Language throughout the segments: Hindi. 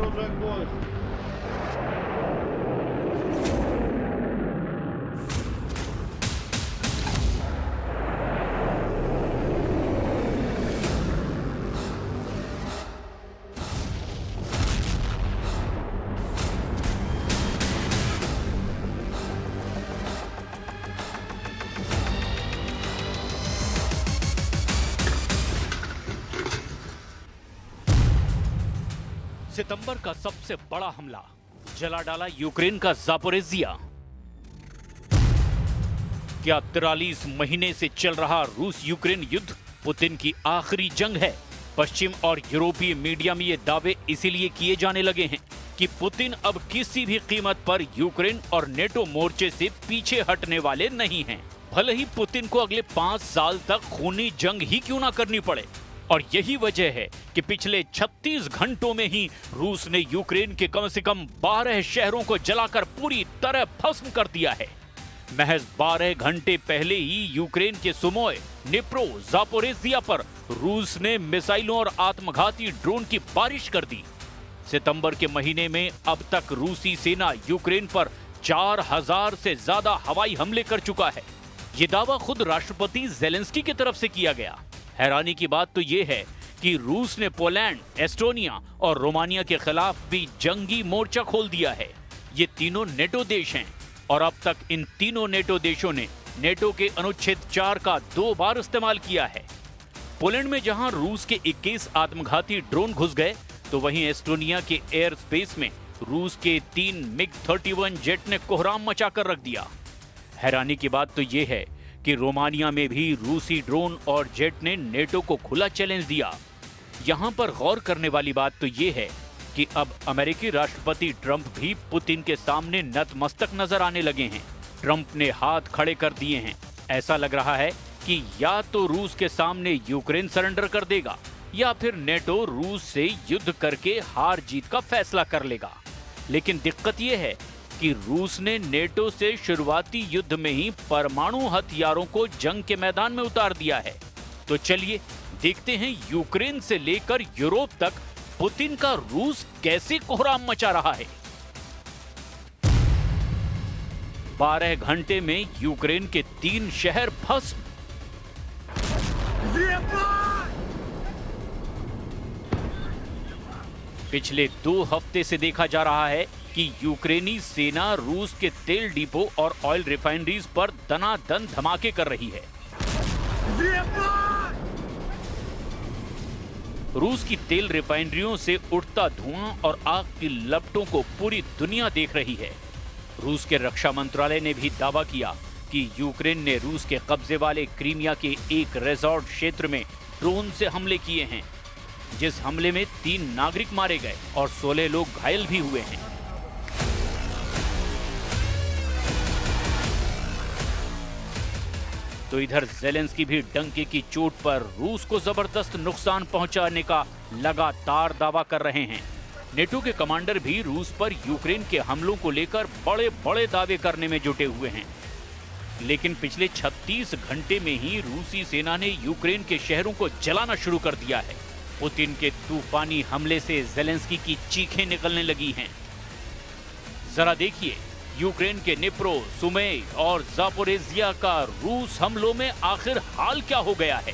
Продолжай поиск. सितंबर का सबसे बड़ा हमला, जला डाला यूक्रेन का ज़ापोरिज़िया। क्या 43 महीने से चल रहा रूस यूक्रेन युद्ध पुतिन की आखिरी जंग है? पश्चिम और यूरोपीय मीडिया में ये दावे इसीलिए किए जाने लगे हैं कि पुतिन अब किसी भी कीमत पर यूक्रेन और नेटो मोर्चे से पीछे हटने वाले नहीं हैं। भले ही पुतिन को अगले 5 साल तक खूनी जंग ही क्यों ना करनी पड़े। और यही वजह है कि पिछले 36 घंटों में ही रूस ने यूक्रेन के कम से कम 12 शहरों को जलाकर पूरी तरह भस्म कर दिया है। महज 12 घंटे पहले ही यूक्रेन के सुमोय, निप्रो, ज़ापोरिज़िया पर रूस ने मिसाइलों और आत्मघाती ड्रोन की बारिश कर दी। सितंबर के महीने में अब तक रूसी सेना यूक्रेन पर 4000 से ज्यादा हवाई हमले कर चुका है। ये दावा खुद राष्ट्रपति ज़ेलेंस्की की तरफ से किया गया। हैरानी की बात तो ये है कि रूस ने पोलैंड, एस्टोनिया और रोमानिया के खिलाफ भी जंगी मोर्चा खोल दिया है। ये तीनों नेटो देश हैं और अब तक इन तीनों नेटो देशों ने नेटो के अनुच्छेद 4 का 2 बार इस्तेमाल किया है। पोलैंड में जहां रूस के 21 आत्मघाती ड्रोन घुस गए, तो वहीं एस्टोनिया के एयर स्पेस में रूस के 3 मिग-31 जेट ने कोहराम मचाकर रख दिया। हैरानी की बात तो ये है कि रोमानिया में भी रूसी ड्रोन और जेट ने नेटो को खुला चैलेंज दिया। यहां पर गौर करने वाली बात तो ये है कि अब अमेरिकी राष्ट्रपति ट्रंप भी पुतिन के सामने नतमस्तक नजर आने लगे हैं। ट्रंप ने हाथ खड़े कर दिए हैं। ऐसा लग रहा है कि या तो रूस के सामने यूक्रेन सरेंडर कर देगा या फिर नेटो रूस से युद्ध करके हार जीत का फैसला कर लेगा। लेकिन दिक्कत यह है कि रूस ने नेटो से शुरुआती युद्ध में ही परमाणु हथियारों को जंग के मैदान में उतार दिया है। तो चलिए देखते हैं यूक्रेन से लेकर यूरोप तक पुतिन का रूस कैसे कोहराम मचा रहा है। 12 घंटे में यूक्रेन के 3 शहर भस्म। पिछले 2 हफ्ते से देखा जा रहा है कि यूक्रेनी सेना रूस के तेल डिपो और ऑयल रिफाइनरीज पर दनादन धमाके कर रही है। रूस की तेल रिफाइनरियों से उठता धुआं और आग की लपटों को पूरी दुनिया देख रही है। रूस के रक्षा मंत्रालय ने भी दावा किया कि यूक्रेन ने रूस के कब्जे वाले क्रीमिया के एक रिजॉर्ट क्षेत्र में ड्रोन से हमले किए हैं, जिस हमले में 3 नागरिक मारे गए और 16 लोग घायल भी हुए हैं। तो इधर ज़ेलेंस्की भी डंके की चोट पर रूस को जबरदस्त नुकसान पहुंचाने का लगातार दावा कर रहे हैं। नेटो के कमांडर भी रूस पर यूक्रेन के हमलों को लेकर बड़े बड़े दावे करने में जुटे हुए हैं। लेकिन पिछले 36 घंटे में ही रूसी सेना ने यूक्रेन के शहरों को जलाना शुरू कर दिया है। पुतिन के तूफानी हमले से ज़ेलेंस्की की चीखें निकलने लगी हैं। जरा देखिए यूक्रेन के निप्रो, सुमे और ज़ापोरिज़िया का रूस हमलों में आखिर हाल क्या हो गया है।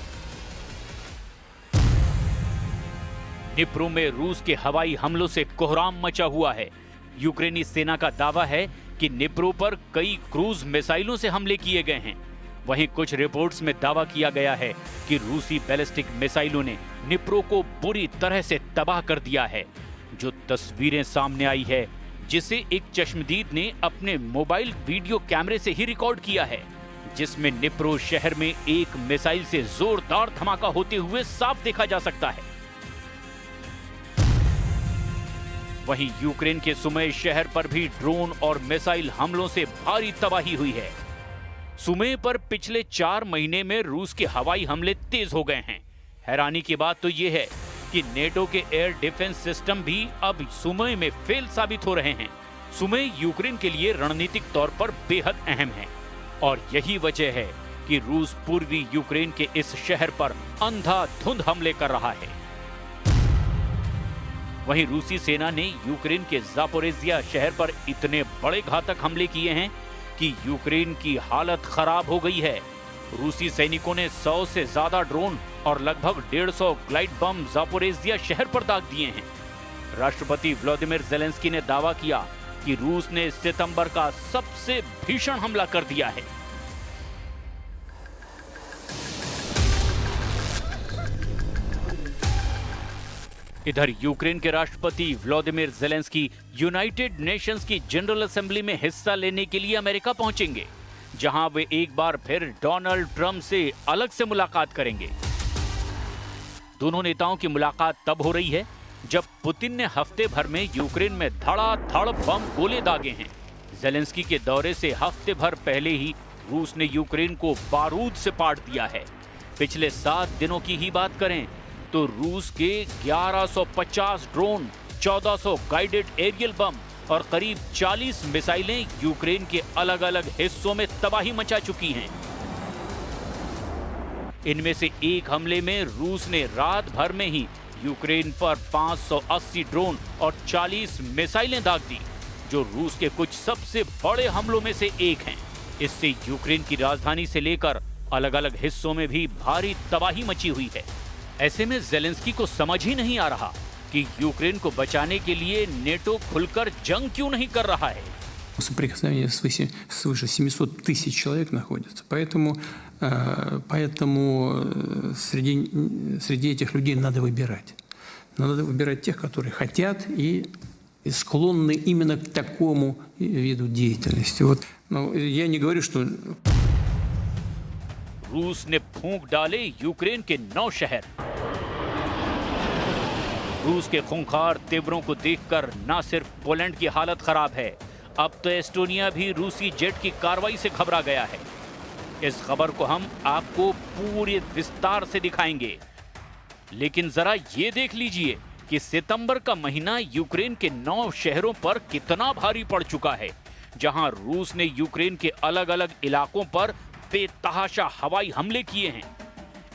निप्रो में रूस के हवाई हमलों से कोहराम मचा हुआ है। यूक्रेनी सेना का दावा है कि निप्रो पर कई क्रूज मिसाइलों से हमले किए गए हैं। वहीं कुछ रिपोर्ट्स में दावा किया गया है कि रूसी बैलिस्टिक मिसाइलों ने निप्रो को बुरी तरह से तबाह कर दिया है। जो तस्वीरें सामने आई है, जिसे एक चश्मदीद ने अपने मोबाइल वीडियो कैमरे से ही रिकॉर्ड किया है, जिसमें निप्रो शहर में एक मिसाइल से जोरदार धमाका होते हुए साफ देखा जा सकता है। वहीं यूक्रेन के सुमे शहर पर भी ड्रोन और मिसाइल हमलों से भारी तबाही हुई है। सुमे पर पिछले 4 महीने में रूस के हवाई हमले तेज हो गए हैं। हैरानी की बात तो यह है कि नेटो के एयर डिफेंस सिस्टम भी अब सुमे में फेल साबित हो रहे हैं। सुमे यूक्रेन के लिए रणनीतिक तौर पर बेहद अहम है और यही वजह है कि रूस पूर्वी यूक्रेन के इस शहर पर अंधाधुंध हमले कर रहा है। वहीं रूसी सेना ने यूक्रेन के ज़ापोरिज़िया शहर पर इतने बड़े घातक हमले किए हैं कि यूक्रेन की हालत खराब हो गई है। रूसी सैनिकों ने 100 से ज्यादा ड्रोन और लगभग 150 ग्लाइड बम ज़ापोरिज़िया शहर पर दाग दिए हैं। राष्ट्रपति व्लादिमीर ज़ेलेंस्की ने दावा किया कि रूस ने सितंबर का सबसे भीषण हमला कर दिया है। इधर यूक्रेन के राष्ट्रपति व्लादिमीर ज़ेलेंस्की यूनाइटेड नेशंस की जनरल असेंबली में हिस्सा लेने के लिए अमेरिका पहुंचेंगे, जहां वे एक बार फिर डोनाल्ड ट्रंप से अलग से मुलाकात करेंगे। दोनों नेताओं की मुलाकात तब हो रही है जब पुतिन ने हफ्ते भर में यूक्रेन में धड़ाधड़ बम गोले दागे हैं। ज़ेलेंस्की के दौरे से हफ्ते भर पहले ही रूस ने यूक्रेन को बारूद से पाट दिया है। पिछले 7 दिनों की ही बात करें तो रूस के 1150 ड्रोन, 1400 गाइडेड एरियल बम और करीब 40 मिसाइलें यूक्रेन के अलग अलग हिस्सों में तबाही मचा चुकी हैं। इनमें से एक हमले में रूस ने रात भर में ही यूक्रेन पर 580 ड्रोन और 40 मिसाइलें दाग दी, जो रूस के कुछ सबसे बड़े हमलों में से एक हैं। इससे यूक्रेन की राजधानी से लेकर अलग अलग हिस्सों में भी भारी तबाही मची हुई है। ऐसे में ज़ेलेंस्की को समझ ही नहीं आ रहा कि यूक्रेन को बचाने के लिए नेटो खुलकर जंग क्यों नहीं कर रहा है। Соприкосновение свыше 700 тысяч человек находится. Поэтому среди этих людей надо выбирать. Надо выбирать тех, которые хотят и склонны именно к такому виду деятельности. Вот, я не говорю, что... रूस ने फूंक डाले यूक्रेन के 9 शहर। रूस के खूंखार तेवरों को देखकर न सिर्फ पोलैंड की हालत खराब है, अब तो एस्टोनिया भी रूसी जेट की कार्रवाई से घबरा गया है। इस खबर को हम आपको पूरे विस्तार से दिखाएंगे, लेकिन जरा ये देख लीजिए कि सितंबर का महीना यूक्रेन के 9 शहरों पर कितना भारी पड़ चुका है, जहां रूस ने यूक्रेन के अलग अलग इलाकों पर बेतहाशा हवाई हमले किए हैं।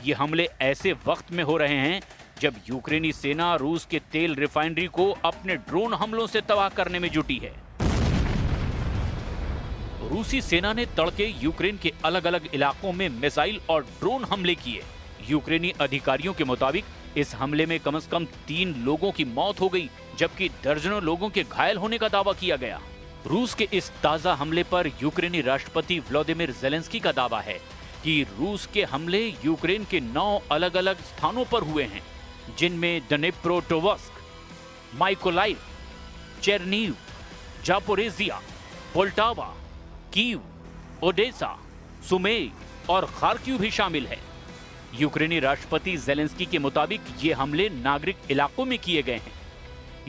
ये हमले ऐसे वक्त में हो रहे हैं जब यूक्रेनी सेना रूस के तेल रिफाइनरी को अपने ड्रोन हमलों से तबाह करने में जुटी है। रूसी सेना ने तड़के यूक्रेन के अलग अलग इलाकों में मिसाइल और ड्रोन हमले किए। यूक्रेनी अधिकारियों के मुताबिक इस हमले में कम से कम 3 लोगों की मौत हो गई, जबकि दर्जनों लोगों के घायल होने का दावा किया गया। रूस के इस ताजा हमले पर यूक्रेनी राष्ट्रपति व्लादिमीर ज़ेलेंस्की का दावा है कि रूस के हमले यूक्रेन के 9 अलग अलग स्थानों पर हुए हैं, जिनमें Dnipropetrovsk, Mykolaiv, Chernihiv, Zaporizhzhia, Poltava, Kyiv, Odesa, Sumy और खार्किव भी शामिल है। यूक्रेनी राष्ट्रपति ज़ेलेंस्की के मुताबिक ये हमले नागरिक इलाकों में किए गए हैं।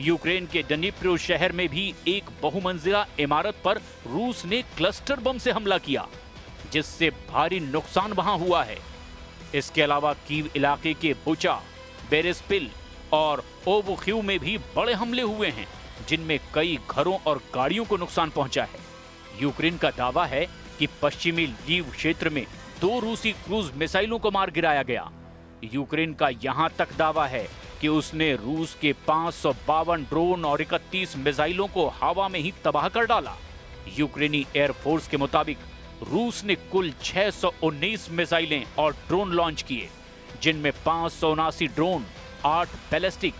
यूक्रेन के डनिप्रो शहर में भी एक बहुमंजिला इमारत पर रूस ने क्लस्टर बम से हमला किया, जिससे भारी नुकसान वहां हुआ है। इसके अलावा कीव इलाके के बुचा, बेरेस्पिल और ओबुखिव में भी बड़े हमले हुए हैं, जिनमें कई घरों और गाड़ियों को नुकसान पहुंचा है। यूक्रेन का दावा है कि पश्चिमी लीव क्षेत्र में 2 रूसी क्रूज मिसाइलों को मार गिराया गया। यूक्रेन का यहां तक दावा है कि उसने रूस के 552 ड्रोन और 31 मिसाइलों को हवा में ही तबाह कर डाला। यूक्रेनी एयरफोर्स के मुताबिक रूस ने कुल 619 मिसाइलें और ड्रोन लॉन्च किए, जिनमें 579 ड्रोन, 8 बैलिस्टिक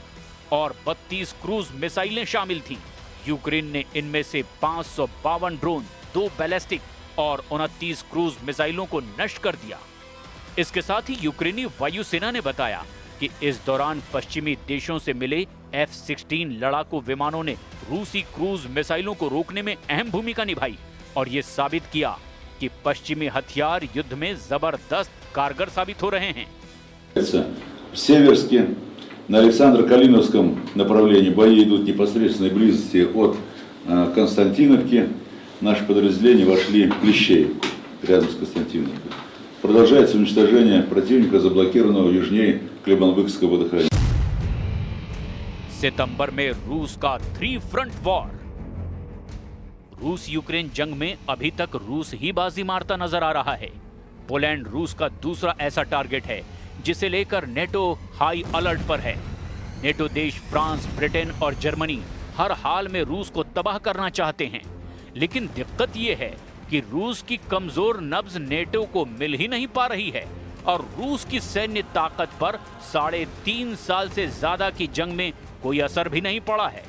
और 32 क्रूज मिसाइलें शामिल थीं। यूक्रेन ने इनमें से 552 ड्रोन, 2 बैलिस्टिक और 29 क्रूज मिसाइलों को नष्ट कर दिया। इसके साथ ही यूक्रेनी वायुसेना ने बताया कि इस दौरान पश्चिमी देशों से मिले F-16 लड़ाकू विमानों ने रूसी क्रूज मिसाइलों को रोकने में अहम भूमिका निभाई और ये साबित किया कि पश्चिमी हथियार युद्ध में जबरदस्त कारगर साबित हो रहे हैं। В Северске, на Александро-Калиновском направлении бои идут в непосредственной близости от Константиновки. Наши подразделения вошли в Клещеевку, рядом с Константиновкой. Продолжается уничтожение противника, заблокированного южнее Клебанбыкского водохранилища. सितंबर में रूस का 3 फ्रंट वॉर। रूस यूक्रेन जंग में अभी तक रूस ही बाजी मारता नजर आ रहा है। पोलैंड रूस का दूसरा ऐसा टारगेट है जिसे लेकर नेटो हाई अलर्ट पर है। नेटो देश फ्रांस, ब्रिटेन और जर्मनी हर हाल में रूस को तबाह करना चाहते हैं। लेकिन दिक्कत यह है कि रूस की कमजोर नब्ज नेटो को मिल ही नहीं पा रही है और रूस की सैन्य ताकत पर 3.5 साल से ज्यादा की जंग में कोई असर भी नहीं पड़ा है।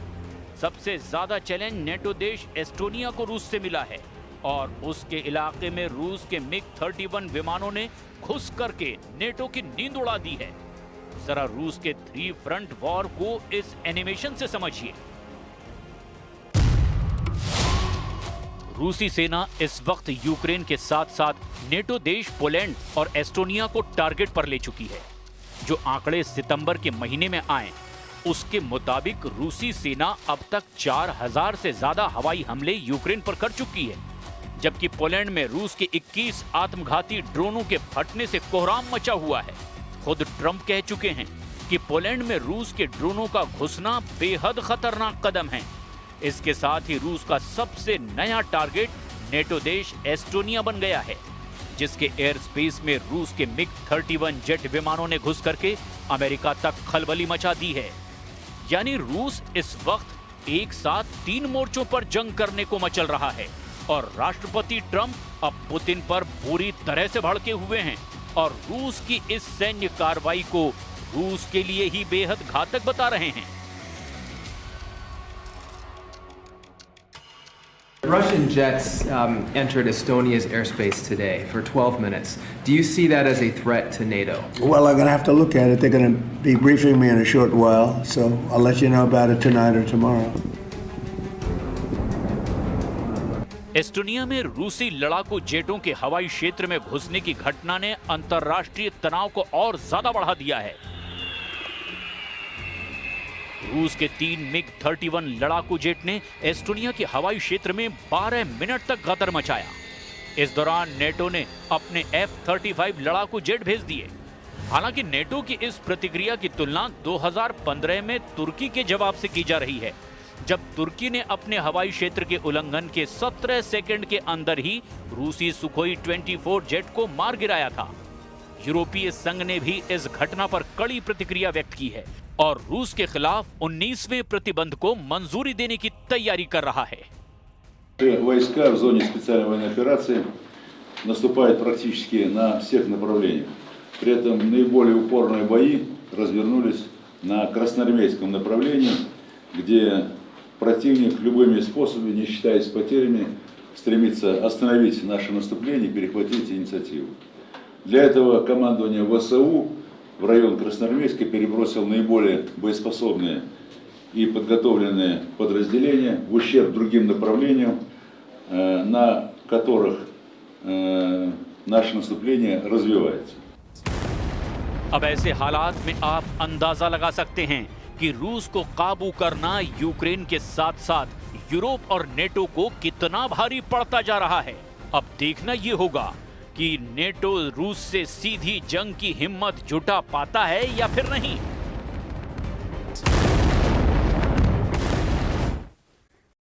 सबसे ज्यादा चैलेंज नेटो देश एस्टोनिया को रूस से मिला है और उसके इलाके में रूस के MiG-31 विमानों ने घुस करके नेटो की नींद उड़ा दी है। जरा रूस के 3 फ्रंट वॉर को इस एनिमेशन से समझिए। रूसी सेना इस वक्त यूक्रेन के साथ साथ नेटो देश पोलैंड और एस्टोनिया को टारगेट पर ले चुकी है। जो आंकड़े सितंबर के महीने में आए उसके मुताबिक रूसी सेना अब तक 4000 से ज्यादा हवाई हमले यूक्रेन पर कर चुकी है, जबकि पोलैंड में रूस के 21 आत्मघाती ड्रोनों के फटने से कोहराम मचा हुआ है। खुद ट्रंप कह चुके हैं कि पोलैंड में रूस के ड्रोनों का घुसना बेहद खतरनाक कदम है। इसके साथ ही रूस का सबसे नया टारगेट नेटो देश एस्टोनिया बन गया है, जिसके एयर स्पेस में रूस के MiG-31 जेट विमानों ने घुस करके अमेरिका तक खलबली मचा दी है। यानी रूस इस वक्त एक साथ 3 मोर्चों पर जंग करने को मचल रहा है और राष्ट्रपति ट्रंप अब पुतिन पर बुरी तरह से भड़के हुए हैं और रूस की इस सैन्य कार्रवाई को रूस के लिए ही बेहद घातक बता रहे हैं। Russian jets entered Estonia's airspace today for 12 minutes. Do you see that as a threat to NATO? Well, I'm going to have to look at it. They're going to be briefing me in a short while, so I'll let you know about it tonight or tomorrow. Estonia में रूसी लड़ाकू जेटों के हवाई क्षेत्र में घुसने की घटना ने अंतर्राष्ट्रीय तनाव को और ज्यादा बढ़ा दिया है। रूस के 3 MiG-31 लड़ाकू जेट ने एस्टोनिया के हवाई क्षेत्र में 12 मिनट तक गदर मचाया। इस दौरान नेटो ने अपने F-35 लड़ाकू जेट भेज दिए। हालांकि नेटो की इस प्रतिक्रिया की तुलना 2015 में तुर्की के जवाब से की जा रही है, जब तुर्की ने अपने हवाई क्षेत्र के उल्लंघन के 17 सेकंड के अंदर ही रूसी सुखोई 24 जेट को मार गिराया था। यूरोपीय संघ ने भी इस घटना पर कड़ी प्रतिक्रिया व्यक्त की है और रूस के खिलाफ 19वें प्रतिबंध को मंजूरी देने की तैयारी कर रहा है। Войска в зоне специальной военной операции наступают практически на всех направлениях. При этом наиболее упорные бои развернулись на красноармейском направлении, где противник любыми способами, не считаясь потерями, стремится остановить наше наступление и перехватить инициативу. Для этого командование ВСУ в район Красноармейска перебросил наиболее боеспособные и подготовленные подразделения в ущерб другим направлениям, на которых наше наступление развивается. अब ऐसे हालात में आप अंदाजा लगा सकते हैं कि रूस को काबू करना यूक्रेन के साथ साथ यूरोप और नेटो को कितना भारी पड़ता जा रहा है। अब देखना यह होगा कि नेटो रूस से सीधी जंग की हिम्मत जुटा पाता है या फिर नहीं।